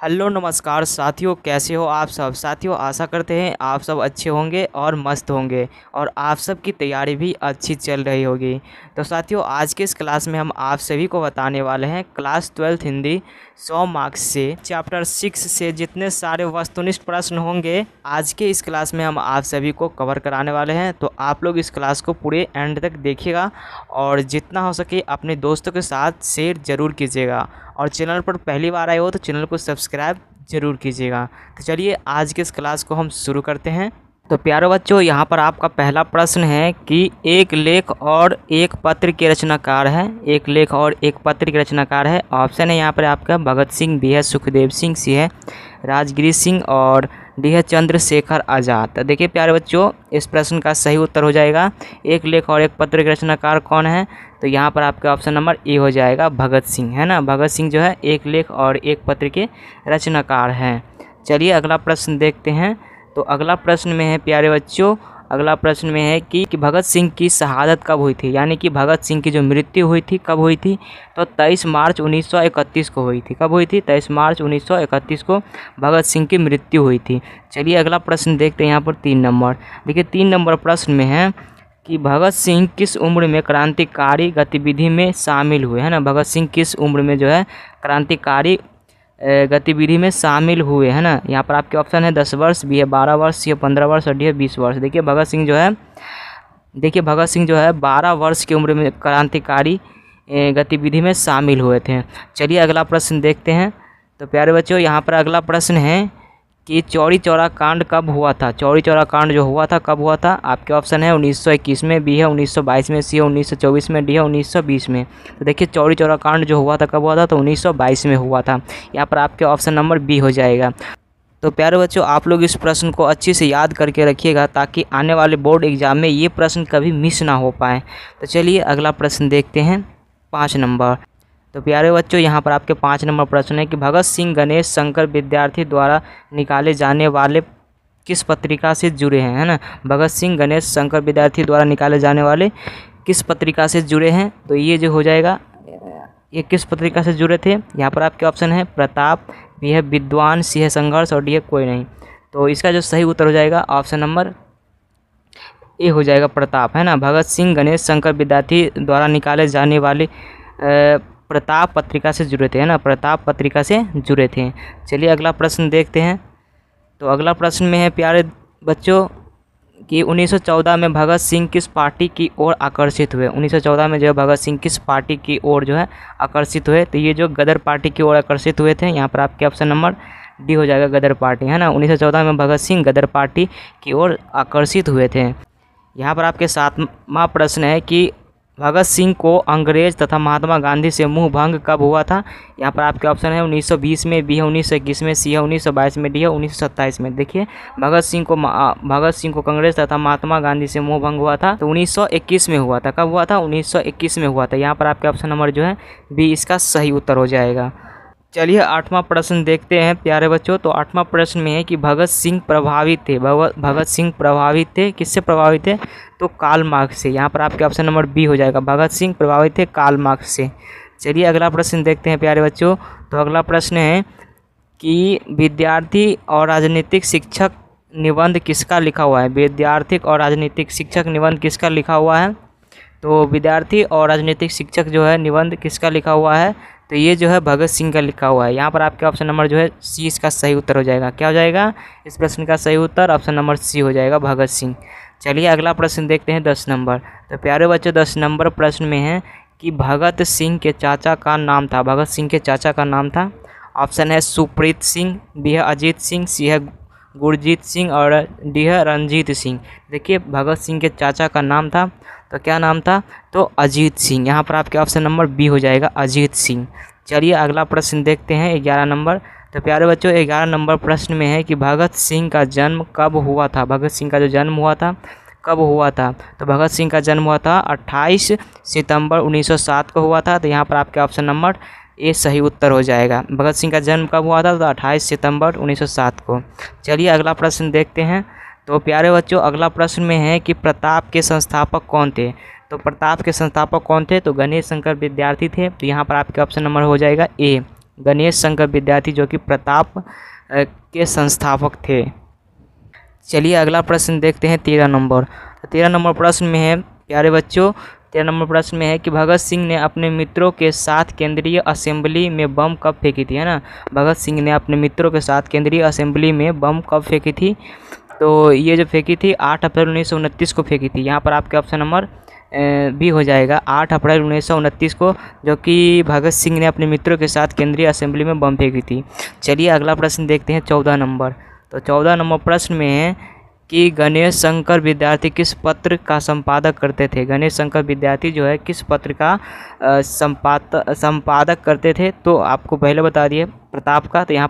Hello नमस्कार साथियों, कैसे हो आप सब। साथियों, आशा करते हैं आप सब अच्छे होंगे और मस्त होंगे और आप सब की तैयारी भी अच्छी चल रही होगी। तो साथियों, आज के इस क्लास में हम आप सभी को बताने वाले हैं क्लास 12 हिंदी 100 मार्क्स से चैप्टर 6 से जितने सारे वस्तुनिष्ठ प्रश्न होंगे आज के इस क्लास में हम आप सभी को कवर कराने वाले हैं। तो आप लोग इस क्लास को पूरे एंड तक देखिएगा और जितना हो सके अपने दोस्तों के साथ शेयर ज़रूर कीजिएगा और चैनल पर पहली बार आए हो तो चैनल को सब्सक्राइब ज़रूर कीजिएगा। तो चलिए आज के इस क्लास को हम शुरू करते हैं। तो प्यारे बच्चों, यहाँ पर आपका पहला प्रश्न है कि एक लेख और एक पत्र के रचनाकार है। एक लेख और एक पत्र के रचनाकार है। ऑप्शन है यहाँ पर आपका भगत सिंह, बी है सुखदेव सिंह, सी है राजगिरी सिंह और डी है चंद्रशेखर आज़ाद। तो देखिए प्यारे बच्चों, इस प्रश्न का सही उत्तर हो जाएगा एक लेख और एक पत्र के रचनाकार कौन है। तो यहाँ पर आपका ऑप्शन नंबर ए हो जाएगा भगत सिंह, है ना। भगत सिंह जो है एक लेख और एक पत्र के रचनाकार हैं। चलिए अगला प्रश्न देखते हैं। तो अगला प्रश्न में है प्यारे बच्चों, अगला प्रश्न में है कि भगत सिंह की शहादत कब हुई थी, यानी कि भगत सिंह की जो मृत्यु हुई थी कब हुई थी। तो 23 मार्च 1931 को हुई थी। कब हुई थी? 23 मार्च 1931 को भगत सिंह की मृत्यु हुई थी। चलिए अगला प्रश्न देखते हैं। यहाँ पर 3 नंबर देखिए, 3 नंबर प्रश्न में है कि भगत सिंह किस उम्र में क्रांतिकारी गतिविधि में शामिल हुए, है ना। भगत सिंह किस उम्र में जो है क्रांतिकारी गतिविधि में शामिल हुए, है ना। यहाँ पर आपके ऑप्शन है 10 वर्ष, बी है 12 वर्ष, सी है 15 वर्ष और डी है 20 वर्ष। देखिए भगत सिंह जो है 12 वर्ष की उम्र में क्रांतिकारी गतिविधि में शामिल हुए थे। चलिए अगला प्रश्न देखते हैं। तो प्यारे बच्चों, यहाँ पर अगला प्रश्न है कि चौरी चौरा कांड कब हुआ था। चौरी चौरा कांड जो हुआ था कब हुआ था। आपके ऑप्शन है 1921 में, बी है 1922 में, सी है 1924 में, डी है 1920 में। तो देखिए चौरी चौरा कांड जो हुआ था कब हुआ था, तो 1922 में हुआ था। यहाँ पर आपके ऑप्शन नंबर बी हो जाएगा। तो प्यारे बच्चों, आप लोग इस प्रश्न को अच्छे से याद करके रखिएगा ताकि आने वाले बोर्ड एग्जाम में ये प्रश्न कभी मिस ना हो पाए। तो चलिए अगला प्रश्न देखते हैं, 5 नंबर। तो प्यारे बच्चों, यहाँ पर आपके 5 नंबर प्रश्न है कि भगत सिंह गणेश शंकर विद्यार्थी द्वारा निकाले जाने वाले किस पत्रिका से जुड़े हैं, है ना। भगत सिंह गणेश शंकर विद्यार्थी द्वारा निकाले जाने वाले किस पत्रिका से जुड़े हैं। तो ये जो हो जाएगा, ये किस पत्रिका से जुड़े थे। यहाँ पर आपके ऑप्शन है प्रताप, बी है विद्वान, सी है संघर्ष और डी है कोई नहीं। तो इसका जो सही उत्तर हो जाएगा ऑप्शन नंबर ए हो जाएगा प्रताप, है ना। भगत सिंह गणेश शंकर विद्यार्थी द्वारा निकाले जाने वाले प्रताप पत्रिका से जुड़े थे, है ना। प्रताप पत्रिका से जुड़े थे। चलिए अगला प्रश्न देखते हैं। तो अगला प्रश्न में है प्यारे बच्चों कि 1914 में भगत सिंह किस पार्टी की ओर आकर्षित हुए। 1914 में जो है भगत सिंह किस पार्टी की ओर जो है आकर्षित हुए। तो ये जो गदर पार्टी की ओर आकर्षित हुए थे। यहाँ पर आपके ऑप्शन नंबर डी हो जाएगा गदर पार्टी, है ना। 1914 में भगत सिंह गदर पार्टी की ओर आकर्षित हुए थे। यहाँ पर आपके 7वां प्रश्न है कि भगत सिंह को अंग्रेज तथा महात्मा गांधी से मुंह भंग कब हुआ था। यहाँ पर आपके ऑप्शन है 1920 में, बी है 1921 में, सी है 1922 में, डी है 1927 में। देखिए भगत सिंह को कांग्रेस तथा महात्मा गांधी से मुंह भंग हुआ था तो 1921 में हुआ था। कब हुआ था? 1921 में हुआ था। यहाँ पर आपके ऑप्शन नंबर जो है बी इसका सही उत्तर हो जाएगा। चलिए 8वां प्रश्न देखते हैं प्यारे बच्चों। तो 8वां प्रश्न में है कि भगत सिंह प्रभावित थे किससे प्रभावित थे। तो कार्ल मार्क्स से। यहाँ पर आपके ऑप्शन नंबर बी हो जाएगा। भगत सिंह प्रभावित थे कार्ल मार्क्स से। चलिए अगला प्रश्न देखते हैं प्यारे बच्चों। तो अगला प्रश्न है कि विद्यार्थी और राजनीतिक शिक्षक निबंध किसका लिखा हुआ है। विद्यार्थी और राजनीतिक शिक्षक निबंध किसका लिखा हुआ है। तो विद्यार्थी और राजनीतिक शिक्षक जो है निबंध किसका लिखा हुआ है। तो ये जो है भगत सिंह का लिखा हुआ है। यहाँ पर आपके ऑप्शन नंबर जो है सी इसका सही उत्तर हो जाएगा। क्या हो जाएगा इस प्रश्न का सही उत्तर? ऑप्शन नंबर सी हो जाएगा भगत सिंह। चलिए अगला प्रश्न देखते हैं 10 नंबर। तो प्यारे बच्चों, 10 नंबर प्रश्न में है कि भगत सिंह के चाचा का नाम था। भगत सिंह के चाचा का नाम था। ऑप्शन है सुप्रीत सिंह, बी है अजीत सिंह, सी है गुरजीत सिंह और डी है रंजीत सिंह। देखिए भगत सिंह के चाचा का नाम था, तो क्या नाम था? तो अजीत सिंह। यहाँ पर आपके ऑप्शन नंबर बी हो जाएगा अजीत सिंह। चलिए अगला प्रश्न देखते हैं 11 नंबर। तो प्यारे बच्चों, 11 नंबर प्रश्न में है कि भगत सिंह का जन्म कब हुआ था। भगत सिंह का जो जन्म हुआ था कब हुआ था। तो भगत सिंह का जन्म हुआ था 28 सितंबर 1907 को हुआ था। तो यहाँ पर आपके ऑप्शन नंबर ए सही उत्तर हो जाएगा। भगत सिंह का जन्म कब हुआ था? तो 28 सितंबर 1907 को। चलिए अगला प्रश्न देखते हैं। तो प्यारे बच्चों, अगला प्रश्न में है कि प्रताप के संस्थापक कौन थे। तो प्रताप के संस्थापक कौन थे? तो गणेश शंकर विद्यार्थी थे। तो यहाँ पर आपके ऑप्शन नंबर हो जाएगा ए गणेश शंकर विद्यार्थी जो कि प्रताप के संस्थापक थे। चलिए अगला प्रश्न देखते हैं 13 नंबर। 13 नंबर प्रश्न में है प्यारे बच्चों, 13 नंबर प्रश्न में है कि भगत सिंह ने अपने मित्रों के साथ केंद्रीय असेंबली में बम कब फेंकी थी, है ना। भगत सिंह ने अपने मित्रों के साथ केंद्रीय असेंबली में बम कब फेंकी थी, तो ये जो फेंकी थी 8 अप्रैल 1929 को फेंकी थी। यहाँ पर आपके ऑप्शन नंबर भी हो जाएगा 8 अप्रैल 1929 को, जो कि भगत सिंह ने अपने मित्रों के साथ केंद्रीय असेंबली में बम फेंकी थी। चलिए अगला प्रश्न देखते हैं 14 नंबर। तो 14 नंबर प्रश्न में है कि गणेश शंकर विद्यार्थी किस पत्र का संपादक करते थे। गणेश शंकर विद्यार्थी जो है किस पत्र का संपादक करते थे, तो आपको पहले बता दिए प्रताप का। तो यहाँ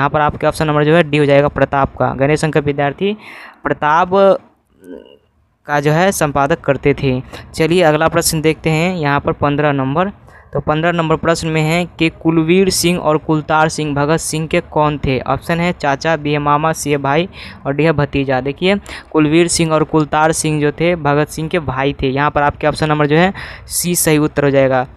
पर आपके ऑप्शन नंबर जो है डी हो जाएगा, प्रताप का। गणेश शंकर विद्यार्थी प्रताप का जो है संपादक करते थे। चलिए अगला प्रश्न देखते हैं यहाँ पर 15 नंबर। तो 15 नंबर प्रश्न में है कि कुलवीर सिंह और कुलतार सिंह भगत सिंह के कौन थे। ऑप्शन है चाचा, बी है मामा, सी है भाई और डी है भतीजा। देखिए कुलवीर सिंह और कुलतार सिंह जो थे भगत सिंह के भाई थे। यहाँ पर आपके ऑप्शन नंबर जो है सी सही उत्तर हो जाएगा।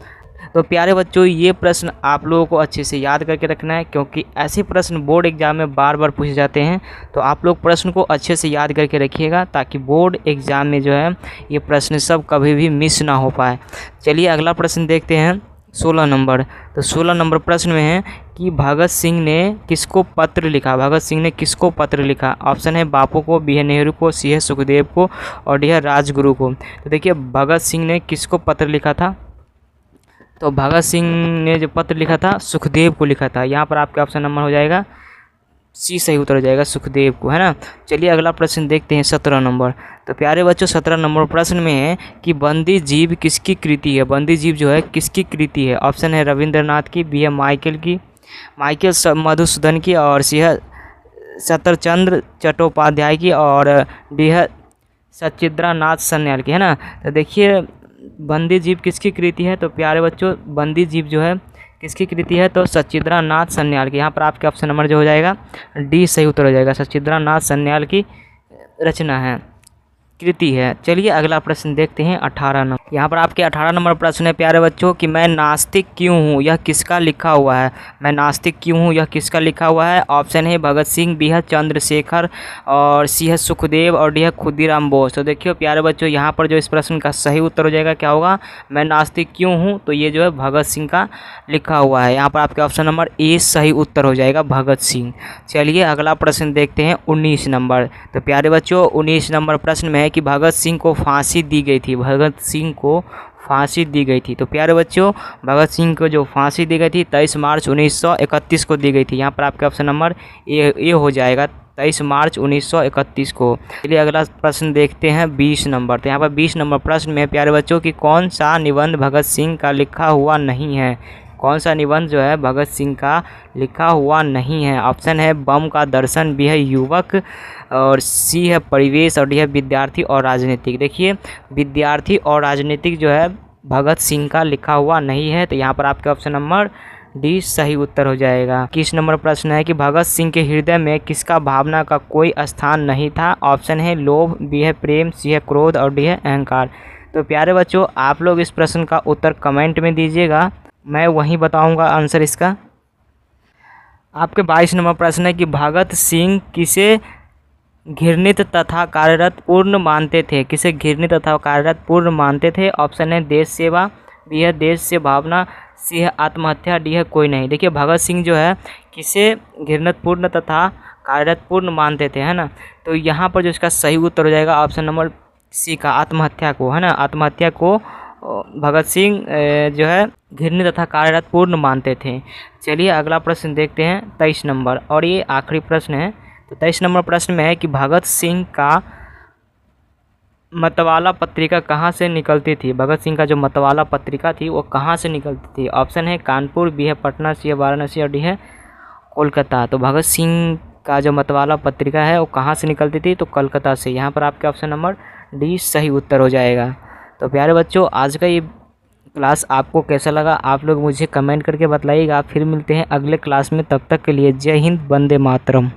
तो प्यारे बच्चों ये प्रश्न आप लोगों को अच्छे से याद करके रखना है, क्योंकि ऐसे प्रश्न बोर्ड एग्जाम में बार बार पूछे जाते हैं। तो आप लोग प्रश्न को अच्छे से याद करके रखिएगा, ताकि बोर्ड एग्ज़ाम में जो है ये प्रश्न सब कभी भी मिस ना हो पाए। चलिए अगला प्रश्न देखते हैं 16 नंबर। तो 16 नंबर प्रश्न में है कि भगत सिंह ने किसको पत्र लिखा। भगत सिंह ने किसको पत्र लिखा। ऑप्शन है बापू को, बी है नेहरू को, सी है सुखदेव को और डी है राजगुरु को। तो देखिए भगत सिंह ने किसको पत्र लिखा था, तो भगत सिंह ने जो पत्र लिखा था सुखदेव को लिखा था। यहाँ पर आपका ऑप्शन नंबर हो जाएगा सी सही उत्तर हो जाएगा, सुखदेव को, है ना। चलिए अगला प्रश्न देखते हैं 17 नंबर। तो प्यारे बच्चों 17 नंबर प्रश्न में है कि बंदी जीव किसकी कृति है। बंदी जीव जो है किसकी कृति है। ऑप्शन है रविंद्रनाथ की, बी है माइकल मधुसूदन की और सी है शतरचंद्र चट्टोपाध्याय की और डी है सचिंद्रनाथ सन्याल की, है ना। तो देखिए बंदी जीव किसकी कृति है, तो प्यारे बच्चों बंदी जीव जो है किसकी कृति है, तो सचिंद्रनाथ सन्याल की। यहाँ पर आपके ऑप्शन नंबर जो हो जाएगा डी सही उत्तर हो जाएगा, सचिंद्रनाथ सन्याल की रचना है, कृति है। चलिए अगला प्रश्न देखते हैं 18 नंबर। यहाँ पर आपके 18 नंबर प्रश्न है प्यारे बच्चों कि मैं नास्तिक क्यों हूँ, यह किसका लिखा हुआ है। मैं नास्तिक क्यों हूँ, यह किसका लिखा हुआ है। ऑप्शन है भगत सिंह, बी है चंद्रशेखर और सी है सुखदेव और डी है खुदीराम बोस। तो देखिए प्यारे बच्चों यहाँ पर जो इस प्रश्न का सही उत्तर हो जाएगा क्या होगा, मैं नास्तिक क्यों हूँ, तो ये जो है भगत सिंह का लिखा हुआ है। यहाँ पर आपके ऑप्शन नंबर ए सही उत्तर हो जाएगा, भगत सिंह। चलिए अगला प्रश्न देखते हैं 19 नंबर। तो प्यारे बच्चों 19 नंबर प्रश्न में है कि भगत सिंह को फांसी दी गई थी। भगत सिंह को फांसी दी गई थी। तो प्यारे बच्चों भगत सिंह को जो फांसी दी गई थी 23 मार्च 1931 को दी गई थी। यहाँ पर आपका ऑप्शन नंबर ए हो जाएगा, 23 मार्च 1931 को। चलिए अगला प्रश्न देखते हैं 20 नंबर। तो यहाँ पर 20 नंबर प्रश्न में प्यारे बच्चों कि कौन सा निबंध भगत सिंह का लिखा हुआ नहीं है। कौन सा निबंध जो है भगत सिंह का लिखा हुआ नहीं है। ऑप्शन है बम का दर्शन, बी है युवक और सी है परिवेश और डी है विद्यार्थी और राजनीतिक। देखिए विद्यार्थी और राजनीतिक जो है भगत सिंह का लिखा हुआ नहीं है। तो यहाँ पर आपके ऑप्शन नंबर डी सही उत्तर हो जाएगा। 21 नंबर प्रश्न है कि भगत सिंह के हृदय में किसका भावना का कोई स्थान नहीं था। ऑप्शन है लोभ, बी है प्रेम, सी है क्रोध और डी है अहंकार। तो प्यारे बच्चों आप लोग इस प्रश्न का उत्तर कमेंट में दीजिएगा, मैं वहीं बताऊंगा आंसर इसका। आपके 22 नंबर प्रश्न है कि भगत सिंह किसे घृणित तथा कार्यरत पूर्ण मानते थे। किसे घृणित तथा कार्यरत पूर्ण मानते थे। ऑप्शन है देश सेवा, बी है देश से भावना, सी है आत्महत्या, डी है कोई नहीं। देखिए भगत सिंह जो है किसे घृणित पूर्ण तथा कार्यरत पूर्ण मानते थे, है ना। तो यहाँ पर जो इसका सही उत्तर हो जाएगा ऑप्शन नंबर सी का, आत्महत्या को, है ना। आत्महत्या को भगत सिंह जो है घृणित तथा कार्यरत पूर्ण मानते थे। चलिए अगला प्रश्न देखते हैं 23 नंबर और ये आखिरी प्रश्न है। तो 23 नंबर प्रश्न में है कि भगत सिंह का मतवाला पत्रिका कहाँ से निकलती थी। भगत सिंह का जो मतवाला पत्रिका थी वो कहाँ से निकलती थी। ऑप्शन है कानपुर, बी है पटना, सी है वाराणसी और डी है कोलकाता। तो भगत सिंह का जो मतवाला पत्रिका है वो कहाँ से निकलती थी, तो कोलकाता से। यहाँ पर आपके ऑप्शन नंबर डी सही उत्तर हो जाएगा। तो प्यारे बच्चों आज का ये क्लास आपको कैसा लगा आप लोग मुझे कमेंट करके बताइएगा। फिर मिलते हैं अगले क्लास में, तब तक के लिए जय हिंद, वंदे मातरम।